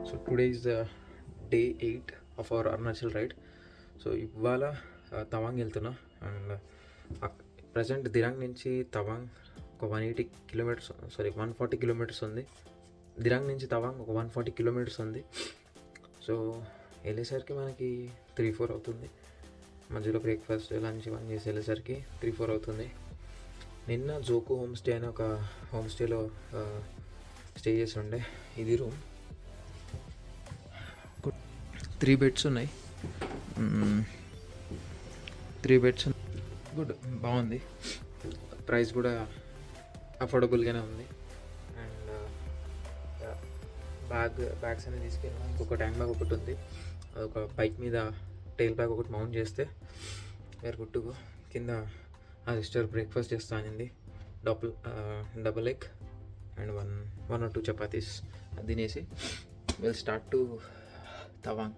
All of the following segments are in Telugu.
So today is the day 8 of our Arunachal ride. So ఇవాళ తవాంగ్ వెళ్తున్నా. అండ్ ప్రజెంట్ దిరాంగ్ నుంచి తవాంగ్ ఒక 180 కిలోమీటర్స్ 140 కిలోమీటర్స్ ఉంది. దిరాంగ్ నుంచి తవాంగ్ ఒక 140 కిలోమీటర్స్ ఉంది. సో వెళ్ళేసరికి మనకి 3-4 అవుతుంది. మధ్యలో బ్రేక్ఫాస్ట్ లంచ్ ఇవన్నీ చేసి వెళ్ళేసరికి 3-4 అవుతుంది. నిన్న జోకు హోమ్ స్టే అని ఒక హోమ్ స్టేలో స్టే చేసి ఉండే. ఇది రూమ్ 3 బెడ్స్ ఉన్నాయి. 3 బెడ్స్ గుడ్, బాగుంది. ప్రైస్ కూడా అఫోర్డబుల్గానే ఉంది. అండ్ బ్యాగ్స్ అనేది తీసుకెళ్ళినా. ఇంకొక ట్యాంక్ బ్యాగ్ ఒకటి ఉంది. అదొక బైక్ మీద టైల్ బ్యాగ్ ఒకటి మౌంట్ చేస్తే వేరు గుట్టుకు. కింద ఆ సిస్టర్ బ్రేక్ఫాస్ట్ చేస్తా అనింది. Double egg and 1 or 2 chapatis అది తినేసి will start to Tawang.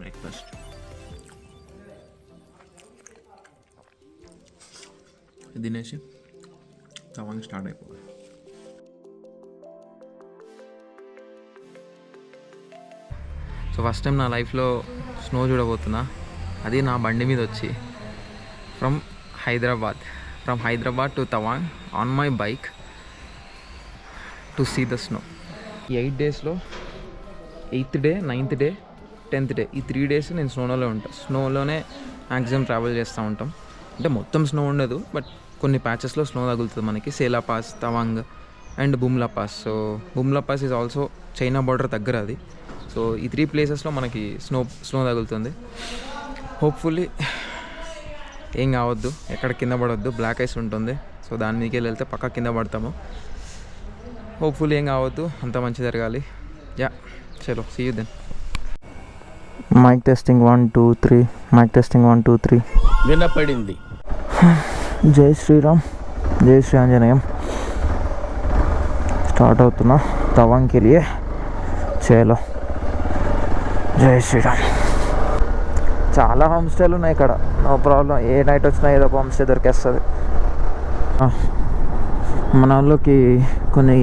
Breakfast తినేసి తవాంగ్ స్టార్ట్ అయిపోవాలి. సో ఫస్ట్ టైం నా లైఫ్లో స్నో చూడబోతున్నా. అది నా బండి మీద వచ్చి from Hyderabad to Tawang on my bike to see the snow. ఈ 8 డేస్లో 8th day 9th day 10th day ఈ 3 డేస్ నేను స్నోలోనే మ్యాక్సిమం ట్రావెల్ చేస్తూ ఉంటాం. అంటే మొత్తం స్నో ఉండదు, బట్ కొన్ని ప్యాచెస్లో స్నో తగులుతుంది మనకి. Sela pass, Tawang and Bumla pass. So Bumla pass is also China border దగ్గర అది. సో ఈ 3 ప్లేసెస్లో మనకి స్నో తగులుతుంది. హోప్ఫుల్లీ ఏం కావద్దు, ఎక్కడ కింద పడవద్దు. బ్లాక్ ఐస్ ఉంటుంది, సో దాని మీదకి వెళ్తే పక్కా కింద పడతాము. హోప్ఫుల్లీ ఏం కావద్దు, అంత మంచి జరగాలి. యా చలో, see you then. Mic testing 1 2 3 mic testing 1 2 3 వినపడింది. జై శ్రీరామ్, జై శ్రీ ఆంజనేయం. స్టార్ట్ అవుతున్నా తవాంగ్ కే లియే. చలో, జై శ్రీరామ్. చాలా హోమ్ స్టేలు ఉన్నాయి ఇక్కడ, నో ప్రాబ్లం. ఏ నైట్ వచ్చినా ఏదో ఒక హోమ్ స్టే దొరికేస్తుంది. మన వాళ్ళకి కొన్ని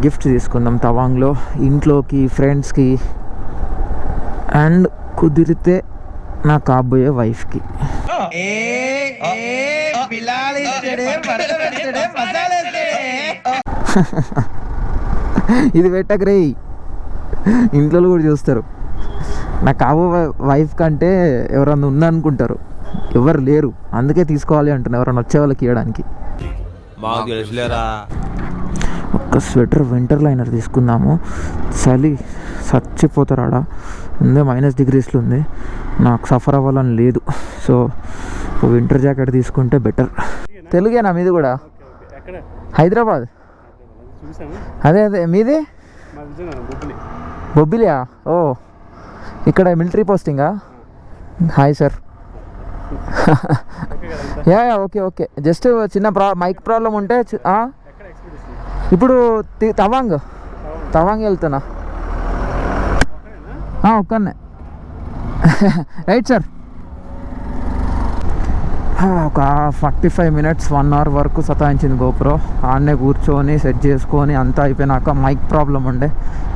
గిఫ్ట్స్ తీసుకుందాం తవాంగ్లో, ఇంట్లోకి, ఫ్రెండ్స్కి, అండ్ కుదిరితే నా కాబోయే వైఫ్కి. ఇది పెట్టకరే, ఇంట్లో కూడా చూస్తారు. నా కాబోయే వైఫ్ కంటే ఎవరన్నా ఉందనుకుంటారు, ఎవరు లేరు. అందుకే తీసుకోవాలి అంటున్నా, ఎవరన్నా వచ్చే వాళ్ళకి ఇవ్వడానికి. ఒక్క స్వెటర్ వింటర్ లైనర్ తీసుకుందాము. చలి చచ్చిపోతారు ఆడ, ముందే -degreesలో ఉంది. నాకు సఫర్ అవ్వాలని లేదు, సో వింటర్ జాకెట్ తీసుకుంటే బెటర్. తెలుగేనా మీది కూడా? హైదరాబాద్. అదే మీది బొబ్బిలియా? ఓ, ఇక్కడ మిలిటరీ పోస్టింగా? Hi sir. Yeah okay. Just చిన్న మైక్ ప్రాబ్లం ఉంటే ఇప్పుడు తవాంగ్ వెళ్తున్నా. ఒక్కనే. Right sir. ఒక 45 minutes 1 hour వరకు సతాయించింది గోప్రో. ఆడనే కూర్చొని సెట్ చేసుకొని అంతా అయిపోయినాక మైక్ ప్రాబ్లం ఉండే.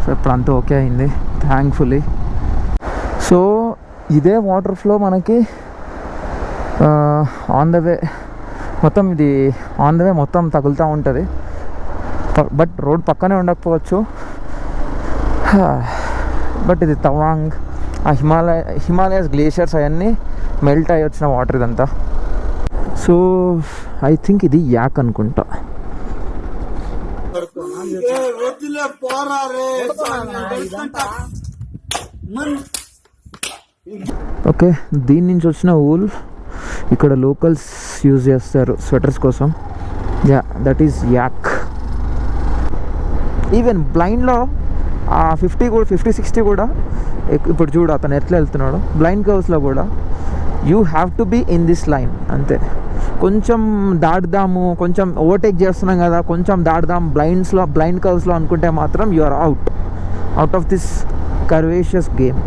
సో ఇప్పుడు అంతా ఓకే అయింది, థ్యాంక్ఫుల్లీ. సో ఇదే వాటర్ ఫ్లో మనకి ఆన్ ద వే మొత్తం తగులుతూ ఉంటుంది. బట్ రోడ్ పక్కనే ఉండకపోవచ్చు. బట్ ఇది తవాంగ్, ఆ హిమాలయస్ గ్లేషియర్స్ అవన్నీ మెల్ట్ అయ్యి వచ్చిన వాటర్ ఇదంతా. సో ఐ థింక్ ఇది యాక్ అనుకుంటా. ఓకే, దీని నుంచి వచ్చిన ఊల్ ఇక్కడ లోకల్స్ యూజ్ చేస్తారు స్వెటర్స్ కోసం. Yeah, that is yak. Even బ్లైండ్లో 50-60 కూడా ఇప్పుడు చూడు అతను ఎట్లా వెళ్తున్నాడు బ్లైండ్ కర్వ్స్లో కూడా you have to be in this line అంతే. కొంచెం దాటుదాము, కొంచెం ఓవర్టేక్ చేస్తున్నాం కదా, కొంచెం దాటుదాం బ్లైండ్ కర్వ్స్లో అనుకుంటే మాత్రం you are out of this curvaceous game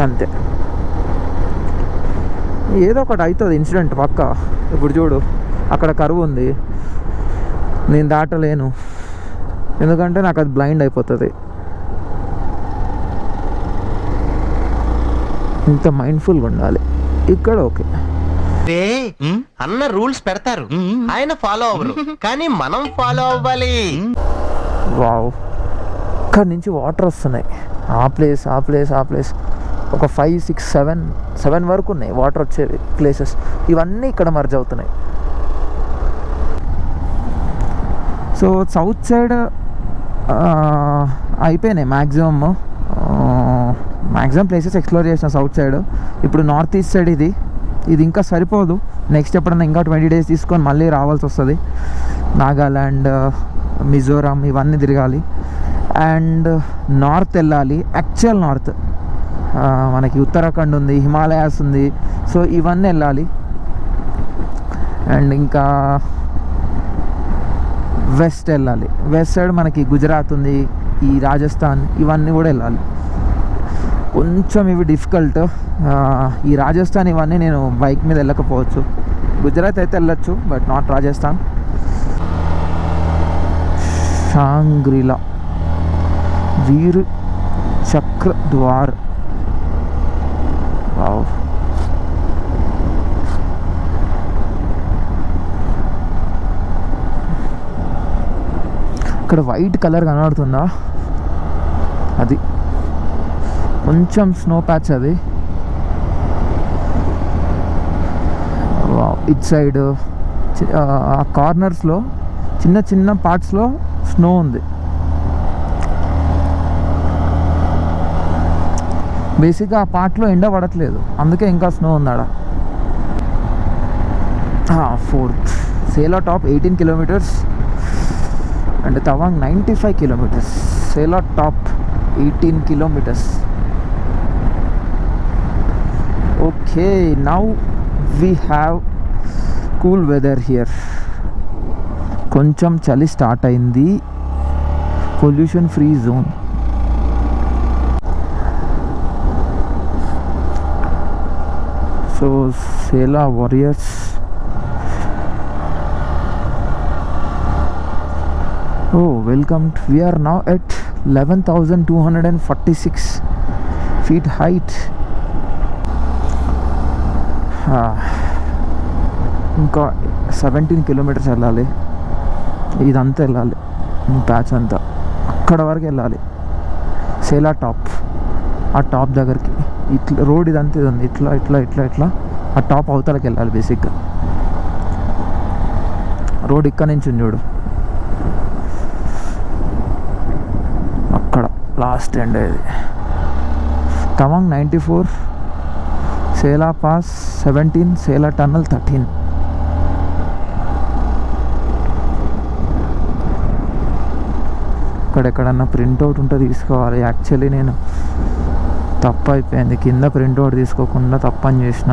అంతే. ఏదో ఒకటి అవుతుంది ఇన్సిడెంట్ పక్క. ఇప్పుడు చూడు అక్కడ కర్వ్ ఉంది, నేను దాటలేను ఎందుకంటే నాకు అది బ్లైండ్ అయిపోతుంది. ఇంత మైండ్ఫుల్గా ఉండాలి ఇక్కడ. ఓకే అన్న రూల్స్ పెడతారు, ఆయన ఫాలో అవ్వరు, కానీ మనం ఫాలో అవ్వాలి. వావ్, ఇక్కడ నుంచి వాటర్ వస్తున్నాయి. ఆ ప్లేస్ ఒక 5, 6, 7 వరకు ఉన్నాయి వాటర్ వచ్చే ప్లేసెస్. ఇవన్నీ ఇక్కడ మర్జ్ అవుతున్నాయి. సో సౌత్ సైడ్ అయిపోయినాయి మ్యాక్సిమం ప్లేసెస్ ఎక్స్ప్లోర్ చేసిన సౌత్ సైడ్. ఇప్పుడు నార్త్ ఈస్ట్ సైడ్ ఇది ఇంకా సరిపోదు. నెక్స్ట్ ఎప్పుడన్నా ఇంకా 20 days తీసుకొని మళ్ళీ రావాల్సి వస్తుంది. నాగాల్యాండ్, మిజోరాం ఇవన్నీ తిరగాలి. అండ్ నార్త్ వెళ్ళాలి, యాక్చువల్ నార్త్ మనకి ఉత్తరాఖండ్ ఉంది, హిమాలయాస్ ఉంది. సో ఇవన్నీ వెళ్ళాలి. అండ్ ఇంకా వెస్ట్ వెళ్ళాలి. వెస్ట్ సైడ్ మనకి గుజరాత్ ఉంది, ఈ రాజస్థాన్ ఇవన్నీ కూడా వెళ్ళాలి. కొంచెం ఇవి డిఫికల్ట్. ఈ రాజస్థాన్ ఇవన్నీ నేను బైక్ మీద వెళ్ళకపోవచ్చు. గుజరాత్ అయితే వెళ్ళచ్చు, బట్ నాట్ రాజస్థాన్. షాంగ్రిలా, వీర్ చక్ర ద్వార్. వావ్, ఇక్కడ వైట్ కలర్ కనబడుతుందా? అది కొంచెం స్నో ప్యాచ్ అది. ఇట్ సైడ్ ఆ కార్నర్స్లో చిన్న పార్ట్స్లో స్నో ఉంది. బేసిక్గా ఆ పార్ట్లో ఎండ పడట్లేదు, అందుకే ఇంకా స్నో ఉంది ఆడ. 4th Sela top 18 kilometers and Tawang 95 kilometers. Sela top 18 kilometers. Okay, now we have cool weather here. కొంచెం చలి స్టార్ట్ అయింది. Pollution free zone. So Sela warriors. Welcome. We are now at 11,246 feet height. ఇంకా 17 kilometers వెళ్ళాలి. ఇదంతా వెళ్ళాలి, ప్యాచ్ అంతా అక్కడ వరకు వెళ్ళాలి. సేలా టాప్, ఆ టాప్ దగ్గరికి ఇట్లా రోడ్ ఇదంతా ఇది ఉంది. ఇట్లా ఆ టాప్ అవతలకి వెళ్ళాలి. బేసిక్గా రోడ్ ఇక్కడ నుంచి చూడు, అక్కడ లాస్ట్ ఎండ్ ఇది. Tawang 94, Sela pass 17, Sela tunnel 13. ఇక్కడెక్కడన్నా ప్రింట్అవుట్ ఉంటే తీసుకోవాలి. యాక్చువల్లీ నేను తప్పు అయిపోయింది, కింద ప్రింట్అవుట్ తీసుకోకుండా తప్పని చేసిన.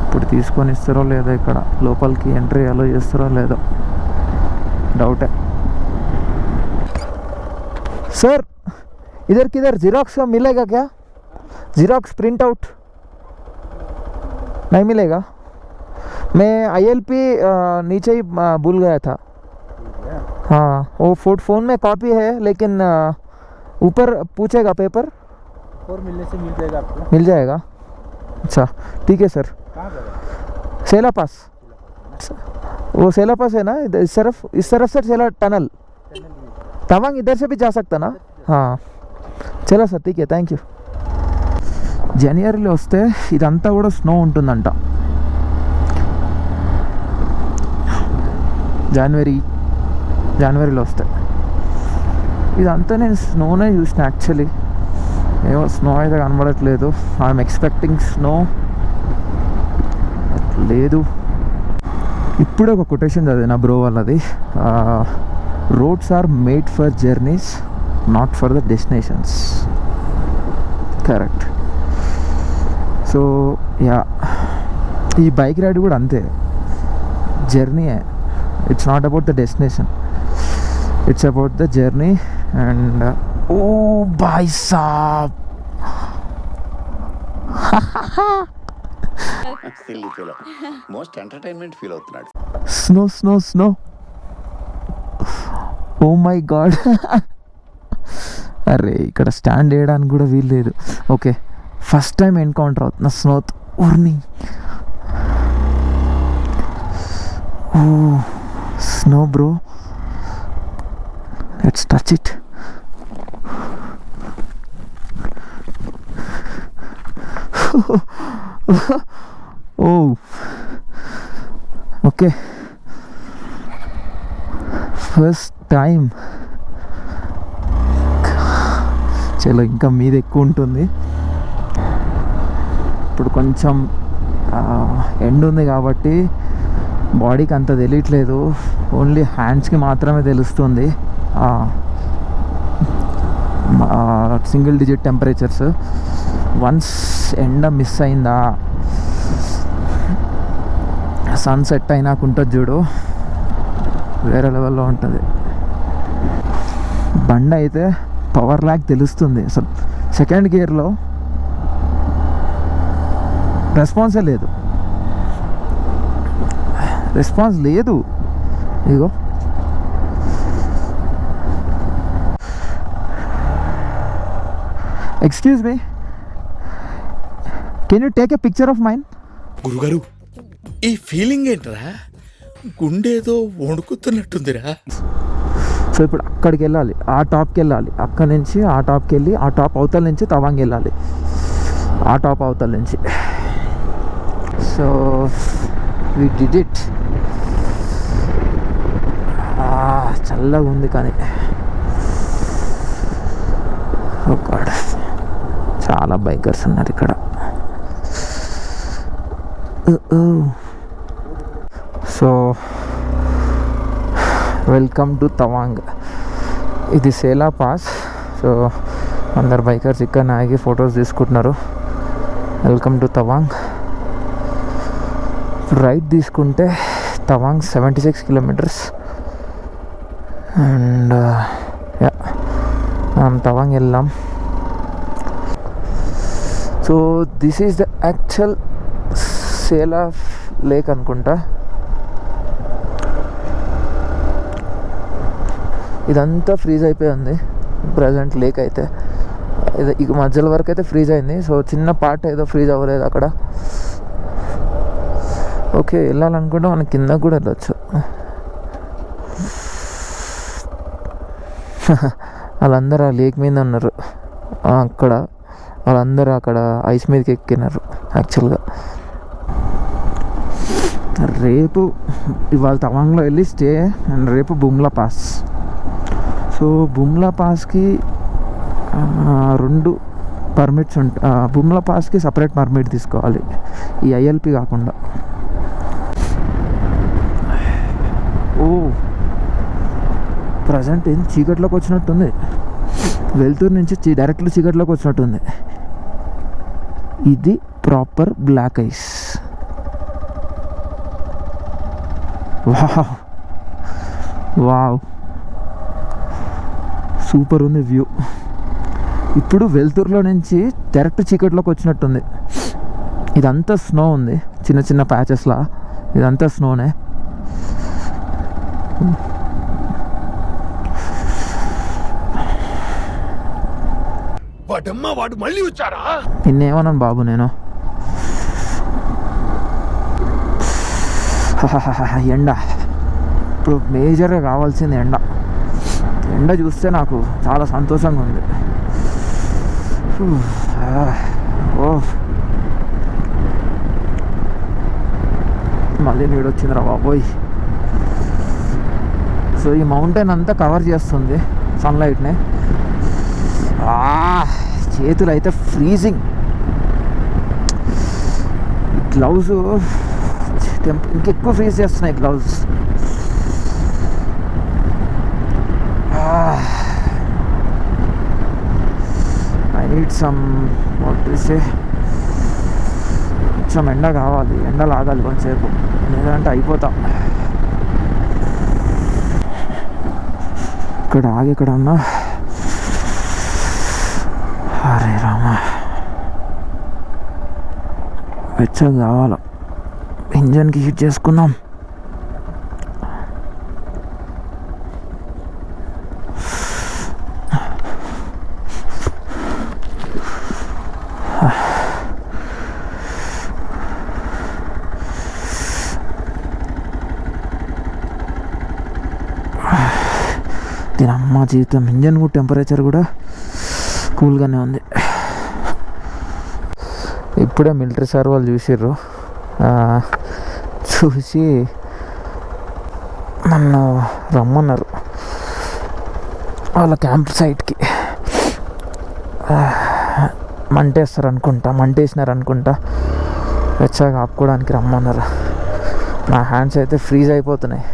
ఇప్పుడు తీసుకొని ఇస్తారో లేదో, ఇక్కడ లోపలికి ఎంట్రీ అలో చేస్తారో లేదో డౌటే. सर इधर किधर जीरोक्स मिलेगा क्या? जीरोक्स प्रिंट आउट नहीं मिलेगा? मैं ILP नीचे ही भूल गया था. हाँ, वो फ़ोन में कॉपी है, लेकिन ऊपर पूछेगा पेपर और मिलने से मिल जाएगा आपको. मिल जाएगा. अच्छा ठीक है सर. कहाँ पर? सेला पास. वो सेला पास है ना, इस तरफ से सेला टनल. तवांग इधर से भी जा सकता ना? हाँ चलो సార్, ठीक है, థ్యాంక్ యూ. జనవరిలో వస్తే ఇదంతా కూడా స్నో ఉంటుందంట. జనవరిలో వస్తే ఇదంతా నేను స్నోనే చూసిన. యాక్చువల్లీ ఏమో స్నో అయితే కనబడట్లేదు. ఐఎమ్ ఎక్స్పెక్టింగ్ స్నో, లేదు. ఇప్పుడే ఒక కొటేషన్ చదివిన బ్రో వాళ్ళది. Roads are made for journeys, not for the destinations. Correct. So yeah, ఈ బైక్ రైడ్ కూడా అంతే, జర్నీయే. It's not about the destination, it's about the journey. And oh boy saab, silly feel most entertainment feel అవుతున్నాడు. Snow snow snow, oh my god. అరే ఇక్కడ స్టాండ్ వేయడానికి కూడా వీలు లేదు. ఓకే, ఫస్ట్ టైం ఎన్కౌంటర్ అవుతున్నా స్నో. ఊర్ని oh snow bro, let's touch it. Oh okay, first time. చలో ఇంకా మీద ఎక్కువ ఉంటుంది. ఇప్పుడు కొంచెం ఎండ్ ఉంది కాబట్టి బాడీకి అంత తెలియట్లేదు, ఓన్లీ హ్యాండ్స్కి మాత్రమే తెలుస్తుంది సింగిల్ డిజిట్ టెంపరేచర్స్. వన్స్ ఎండ మిస్ అయిందా, సన్ సెట్ అయినాక ఉంటుంది చూడు, వేరే లెవెల్లో ఉంటుంది. బండి అయితే పవర్ ల్యాక్ తెలుస్తుంది అసలు. సెకండ్ గియర్లో రెస్పాన్సే లేదు, రెస్పాన్స్ లేదు. ఇదిగో excuse me, can you take a picture of mine? గురుగారు, ఈ ఫీలింగ్ ఏంట్రా? గుండేదో వణుకుతున్నట్టుందిరా. సో ఇప్పుడు అక్కడికి వెళ్ళాలి, ఆ టాప్కి వెళ్ళాలి, అక్కడి నుంచి ఆ టాప్కి వెళ్ళి ఆ టాప్ అవతల నుంచి తవాంగ్ వెళ్ళాలి, ఆ టాప్ అవతల నుంచి. So we did it. చల్లగా ఉంది కానీ చాలా బైకర్స్ ఉన్నారు ఇక్కడ. So welcome to Tawang. ఇది సేలా పాస్. సో అందరు బైకర్స్ ఇక్కడ ఆగి ఫొటోస్ తీసుకుంటున్నారు. Welcome to Tawang. రైట్ తీసుకుంటే తవాంగ్ 76 కిలోమీటర్స్. అండ్ యా, మనం తవాంగ్ వెళ్ళాం. So this is the actual Sela lake అనుకుంటా. ఇదంతా ఫ్రీజ్ అయిపోయింది ప్రజెంట్ లేక్ అయితే. ఇది ఇక మధ్యలో వరకు అయితే ఫ్రీజ్ అయింది. సో చిన్న పార్ట్ ఏదో ఫ్రీజ్ అవ్వలేదు అక్కడ. ఓకే, వెళ్ళాలనుకుంటే మనం కింద కూడా వెళ్ళొచ్చు. వాళ్ళందరూ ఆ లేక్ మీద ఉన్నారు అక్కడ, వాళ్ళందరూ అక్కడ ఐస్ మీదకి ఎక్కినారు యాక్చువల్గా. రేపు ఇవాళ తవాంగ్లో వెళ్ళి స్టే, అండ్ రేపు బుమ్లా పాస్. సో బుమ్లా పాస్కి 2 పర్మిట్స్ ఉంటాయి. బుమ్లా పాస్కి సపరేట్ పర్మిట్ తీసుకోవాలి, ఈ ఐఎల్పి కాకుండా. ఓ ప్రజెంట్ ఏం చీకట్లోకి వచ్చినట్టుంది, వెలుతురు నుంచి డైరెక్ట్లీ చీకట్లోకి వచ్చినట్టుంది. ఇది proper black ice. Wow wow, super ఉంది వ్యూ. ఇప్పుడు వెలుతురులో నుంచి డైరెక్ట్ చీకట్లోకి వచ్చినట్టుంది. ఇదంతా స్నో ఉంది, చిన్న చిన్న ప్యాచెస్లా, ఇదంతా స్నోనే. వాడమ్మా, వాడు మళ్ళీ వచ్చాడా? నిన్నేమన్నాను బాబు నేను? ఎండ ఇప్పుడు మేజర్గా కావాల్సింది ఎండ. ఎండ చూస్తే నాకు చాలా సంతోషంగా ఉంది. ఓ మళ్ళీ నీడు వచ్చిందిరా బాబోయ్. సో ఈ మౌంటైన్ అంతా కవర్ చేస్తుంది సన్లైట్ని. చేతులు అయితే ఫ్రీజింగ్. గ్లౌజ్ ఇంకెక్కువ ఫ్రీజ్ చేస్తున్నాయి గ్లౌజ్. నీడ్ సమ్ సే కొంచెం ఎండ కావాలి, ఎండ లాగాలి కొంచెంసేపు, లేదంటే అయిపోతాం. ఇక్కడ ఆగి ఎక్కడన్నా, అరే రామా వెచ్చగా కావాలా, ఇంజన్కి హీట్ చేసుకుందాం. దీని అమ్మ జీవితం, ఇంజన్ టెంపరేచర్ కూడా కూల్గానే ఉంది. ఇప్పుడే మిలిటరీ సార్ వాళ్ళు చూసిర్రు, చూసి నన్ను రమ్మన్నారు వాళ్ళ క్యాంప్ సైట్కి. మంటేస్తారు అనుకుంటా, మంటేసినారు అనుకుంటా, వెచ్చగా ఆపుకోవడానికి రమ్మన్నారు. నా హ్యాండ్స్ అయితే ఫ్రీజ్ అయిపోతున్నాయి.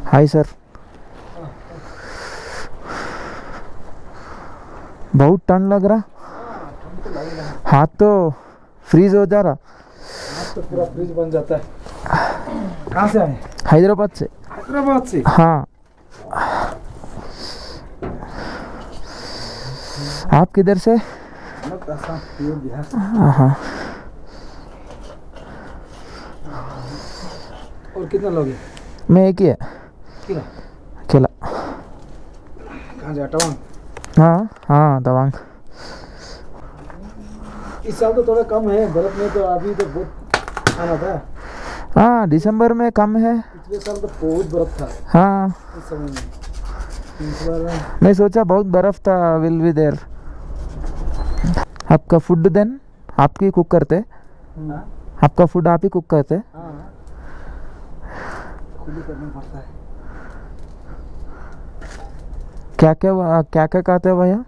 हाय सर, बहुत ठंड लग रहा, हाथ तो फ्रीज हो जा रहा. हाथ तो पूरा फ्रीज बन जाता है. कहाँ से आए? हैदराबाद से. हैदराबाद से? हाँ. आप किधर से? असम, बिहार. हाँ. और कितना लोग हैं? मैं एक ही है, अकेला. कहाँ जा? तवांग. हाँ हाँ तवांग. इस साल तो थोड़ा कम है बर्फ में, तो अभी तो बहुत आना था. हाँ दिसंबर में कम है. पिछले साल तो बहुत बर्फ था हाँ इस समय में. इस बार मैं सोचा बहुत बर्फ था, विल बी देयर. आपका फूड देन आप ही कुक करते? हाँ, आपका फूड आप ही कुक करते? हाँ, खुद ही करना पड़ता है. क्या क्या खाते हैं भैया?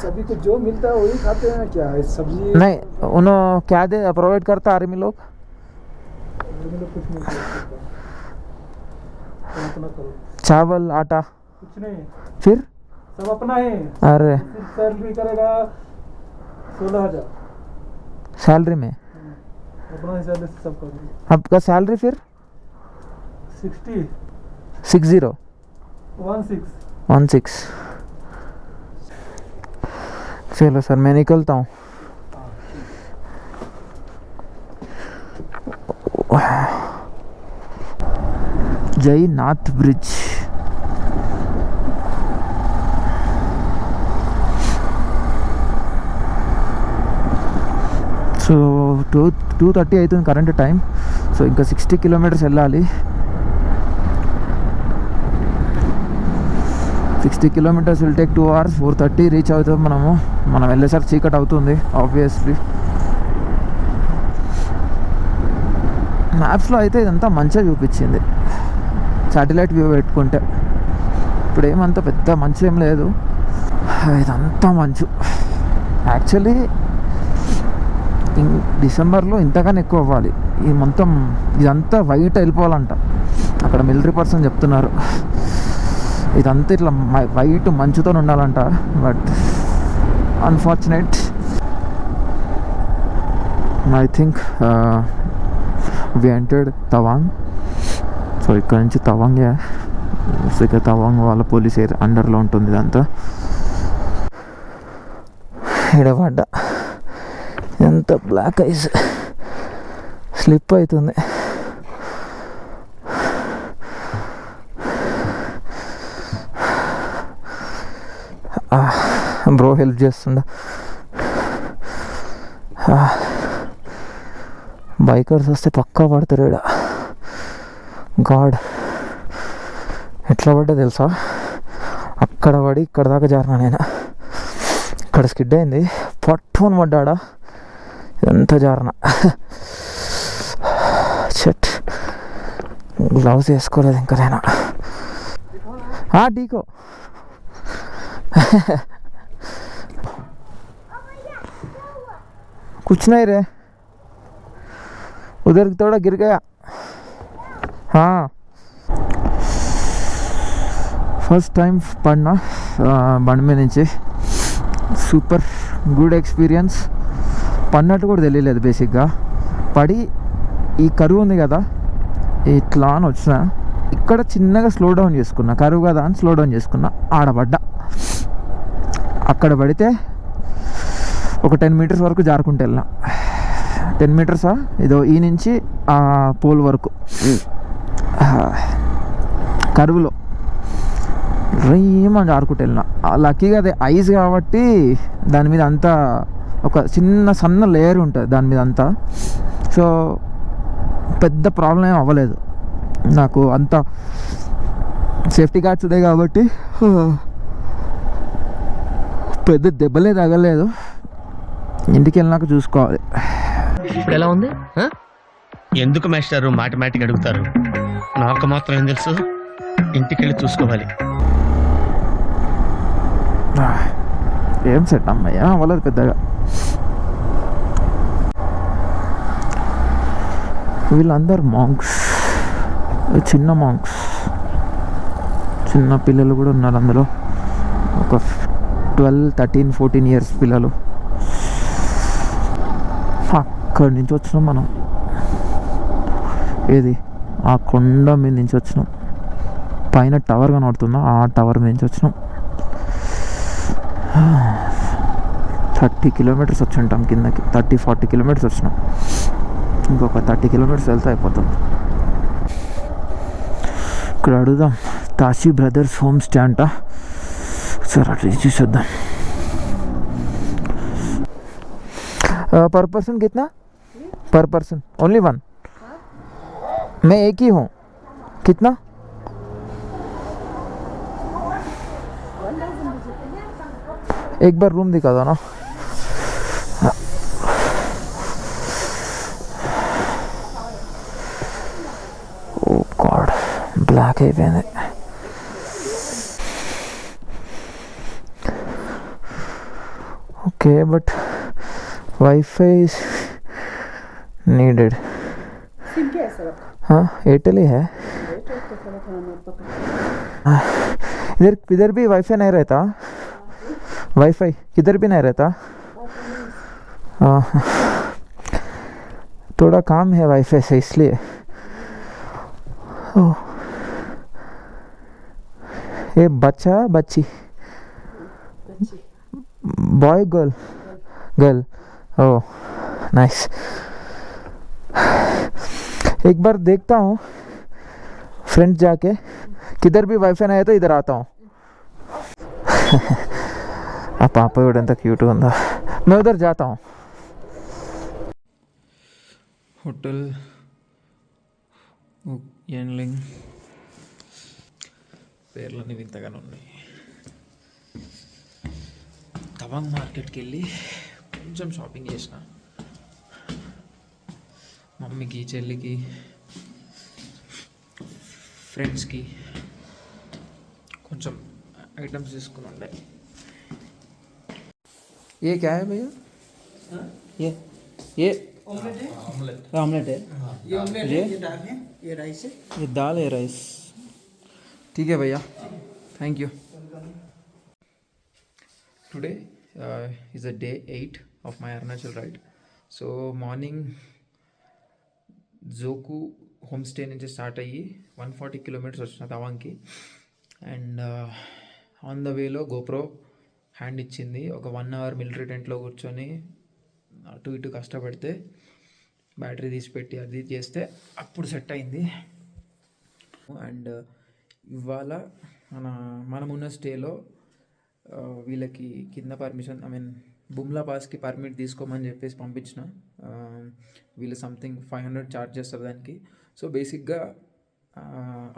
सभी कुछ जो मिलता है वही खाते हैं. क्या है सब्जी? नहीं, उन्होंने क्या दे प्रोवाइड करता आर्मी लोग? कुछ नहीं अपना करो. चावल आटा कुछ नहीं, फिर? सब अपना है. अरे सैलरी करेगा 16,000 सैलरी में? अपना हिसाब से सब करेगा. आपका सैलरी फिर? 60 60 16. 16. चलो सर मैं निकलता हूँ. जयनाथ ब्रिज. సో 2:30 అవుతుంది కరెంట్ టైం. సో ఇంకా 60 కిలోమీటర్స్ వెళ్ళాలి. 60 kilometres will take 2 hours. 4:30 reach అవుతాం మనం వెళ్ళేసరికి చీకటి అవుతుంది ఆబ్వియస్లీ. మ్యాప్స్లో అయితే ఇదంతా మంచిగా చూపించింది శాటిలైట్ వ్యూ పెట్టుకుంటే. ఇప్పుడు ఏమంత పెద్ద మంచు ఏం లేదు, ఇదంతా మంచు. యాక్చువల్లీ డిసెంబర్లో ఇంతగానే ఎక్కువ అవ్వాలి. ఈ మొత్తం ఇదంతా వైట్ వెళ్ళిపోవాలంట, అక్కడ మిలిటరీ పర్సన్ చెప్తున్నారు. ఇదంతా ఇట్లా వైట్ మంచుతో ఉండాలంట. But unfortunate I think we entered Tawang. So ఇక్కడ నుంచి తవాంగే, ఇక తవాంగ్ వాళ్ళ పోలీస్ ఏరియా అండర్లో ఉంటుంది ఇదంతా. ఎడబడ్డ ఎంత బ్లాక్ ఐస్, స్లిప్ అవుతుంది. బ్రో హెల్ప్ చేస్తుండ. బైకర్స్ వస్తే పక్కా పడతారు ఈడ. గాడ్ ఎట్లా పడ్డా తెలుసా, అక్కడ పడి ఇక్కడ దాకా జారినా నేను. ఇక్కడ స్కిడ్ అయింది, పట్టుకొని పడ్డా, ఇదంతా జారిన. షట్, గ్లౌస్ వేసుకోలేదు ఇంకా నేను. టీకో कुछ नहीं रे, उधर थोड़ा गिर गया. हाँ ఫస్ట్ టైం పడినా బండి మీద నుంచి. Super good experience. పడినట్టు కూడా తెలియలేదు బేసిక్గా. పడి ఈ కరువు ఉంది కదా ఇట్లా అని వచ్చిన, ఇక్కడ చిన్నగా స్లో డౌన్ చేసుకున్నా, కరువు కదా అని స్లో డౌన్ చేసుకున్నా, ఆడపడ్డా. అక్కడ పడితే ఒక 10 మీటర్స్ వరకు జారుకుంటూ వెళ్ళిన. 10 మీటర్సా ఇదో ఈ నుంచి ఆ పోల్ వరకు కరువులో రేమని జారుకుంటూ వెళ్ళిన. లక్కీగా అదే ఐస్ కాబట్టి దాని మీద అంతా ఒక చిన్న సన్న లేయర్ ఉంటుంది దాని మీద అంతా. సో పెద్ద ప్రాబ్లం ఏం అవ్వలేదు నాకు. అంత సేఫ్టీ గార్డ్స్ ఉన్నాయి కాబట్టి పెద్ద దెబ్బలే తగలేదు. ఇంటికి వెళ్ళినాక చూసుకోవాలి. ఇప్పుడు ఎలా ఉంది? ఎందుకు మాస్టారు మాటిమాటికి అడుగుతారు? నాకు మాత్రం ఏం తెలుసు, ఇంటికి వెళ్ళి చూసుకోవాలి. ఏం సెట్ అమ్మయ్యా అవ్వలేదు పెద్దగా. వీళ్ళందరూ మాంక్స్, చిన్న మాంక్స్, చిన్న పిల్లలు కూడా ఉన్నారు అందులో. ఒక 12, 13, 14 ఇయర్స్ పిల్లలు. అక్కడి నుంచి వచ్చినాం మనం. ఏది ఆ కొండ మీద నుంచి వచ్చినాం. పైన టవర్ కనబడుతుందా, ఆ టవర్ మీద నుంచి వచ్చినాం. 30 కిలోమీటర్స్ వచ్చి ఉంటాం కిందకి. 30-40 కిలోమీటర్స్ వచ్చినాం. ఇంకొక 30 కిలోమీటర్స్ వెళ్తే అయిపోతుంది. ఇక్కడ అడుగుదాం, తాషీ బ్రదర్స్ హోమ్ స్టే అంట. సరే అట్లా చూసేద్దాం. पर पर्सन कितना? पर पर्सन ओनली 1. मैं एक ही हूँ. कितना? एक बार रूम दिखा दो ना. Oh God, black है मैंने. Okay, but Wi-Fi is needed. SIM क्या है सर आपका? हाँ एयरटेल ही है. इधर इधर भी वाईफाई नहीं रहता. वाईफाई किधर भी नहीं रहता. हाँ थोड़ा काम है वाईफाई से इसलिए. ओह ये बच्चा बच्ची boy girl girl. Oh nice. एक बार देखता हूँ फ्रेंड जाके, किधर भी वाईफाई नहीं है तो इधर आता हूँ. ఆ పాప కూడా ఎంత క్యూట్గా ఉందో. मैं उधर जाता हूँ. హోటల్ ఎన్లింగ్ పేర్లన్నీ వింతగానే ఉన్నాయి. తవాంగ్ మార్కెట్కి వెళ్ళి కొంచెం షాపింగ్ చేసిన. మమ్మీకి, చెల్లికి, ఫ్రెండ్స్కి కొంచెం ఐటమ్స్ తీసుకుని ఉండే. ये क्या है भैया? ये ऑमलेट है। ऑमलेट है. ये ऑमलेट है, ये दाल है, ये राइस है। ये दाल है राइस. ठीक है भैया, thank you. Today is a day 8 of my Arunachal ride. So morning joke home stay నుంచి స్టార్ట్ అయ్యి 140 కిలోమీటర్స్ వచ్చిన తవాంగ్కి. అండ్ ఆన్ ద వేలో గోప్రో హ్యాండ్ ఇచ్చింది. ఒక 1 అవర్ మిలిటరీ టెంట్లో కూర్చొని అటు ఇటు కష్టపడితే బ్యాటరీ తీసిపెట్టి అది చేస్తే అప్పుడు సెట్ అయింది. అండ్ ఇవాళ మనమున్న స్టేలో వీళ్ళకి కింద పర్మిషన్, ఐ మీన్ బుమ్లా పాస్కి పర్మిట్ తీసుకోమని చెప్పేసి పంపించిన. వీళ్ళు సంథింగ్ 500 ఛార్జ్ చేస్తారు దానికి. సో బేసిక్గా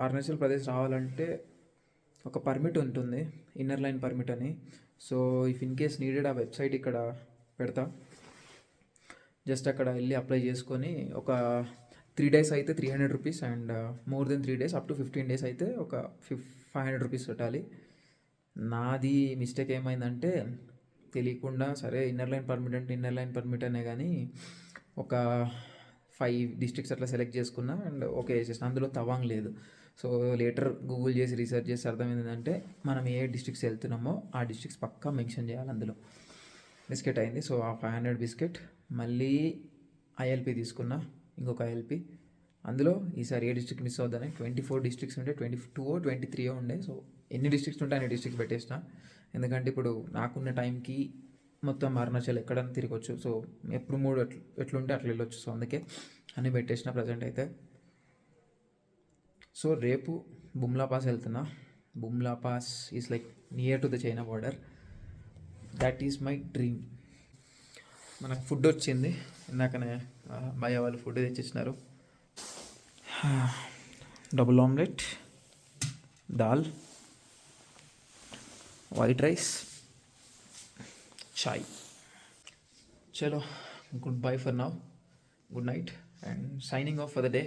అరుణాచల్ ప్రదేశ్ రావాలంటే ఒక పర్మిట్ ఉంటుంది, ఇన్నర్ లైన్ పర్మిట్ అని. So if in case needed ఆ వెబ్సైట్ ఇక్కడ పెడతా. జస్ట్ అక్కడ వెళ్ళి అప్లై చేసుకొని ఒక 3 days అయితే 300 rupees, and more than 3 days up to 15 days అయితే ఒక 500 రూపీస్ పెట్టాలి. నాది మిస్టేక్ ఏమైందంటే తెలియకుండా సరే ఇన్నర్ లైన్ పర్మిట్ అంటే ఇన్నర్ లైన్ పర్మిట్ అనే కానీ ఒక 5 districts అట్లా సెలెక్ట్ చేసుకున్నా అండ్ ఓకే చేసేసిన. అందులో తవాంగ్ లేదు. సో లేటర్ గూగుల్ చేసి రీసెర్చ్ చేసి అర్థమైంది ఏంటంటే మనం ఏ డిస్ట్రిక్ట్స్ వెళ్తున్నామో ఆ డిస్ట్రిక్ట్స్ పక్కా మెన్షన్ చేయాలి అందులో. బిస్కెట్ అయింది. సో ఆ 500 బిస్కెట్ మళ్ళీ ILP తీసుకున్నా, ఇంకొక ILP. అందులో ఈసారి ఏ డిస్ట్రిక్ట్ మిస్ అవుద్దని 24 డిస్ట్రిక్ట్స్ ఉంటే 22 23 ఉండే. సో ఎన్ని డిస్ట్రిక్ట్స్ ఉంటే అన్ని డిస్ట్రిక్ట్స్ పెట్టేసిన. ఎందుకంటే ఇప్పుడు నాకున్న టైంకి మొత్తం అరుణాచల్ ఎక్కడైనా తిరగచ్చు. సో ఎప్పుడు మూడు ఎట్లుంటే అట్లా వెళ్ళొచ్చు. సో అందుకే అన్నీ పెట్టేసిన ప్రజెంట్ అయితే. సో రేపు బుమ్లా పాస్ వెళ్తున్నా. Bumla pass is like near to the China border. That is my dream. మనకు ఫుడ్ వచ్చింది ఇందాకనే, భయ వాళ్ళు ఫుడ్ తెచ్చిచ్చినారు. డబుల్ ఆమ్లెట్, దాల్, వైట్ రైస్, చాయ్. చలో, good bye for now, good night and signing off for the day.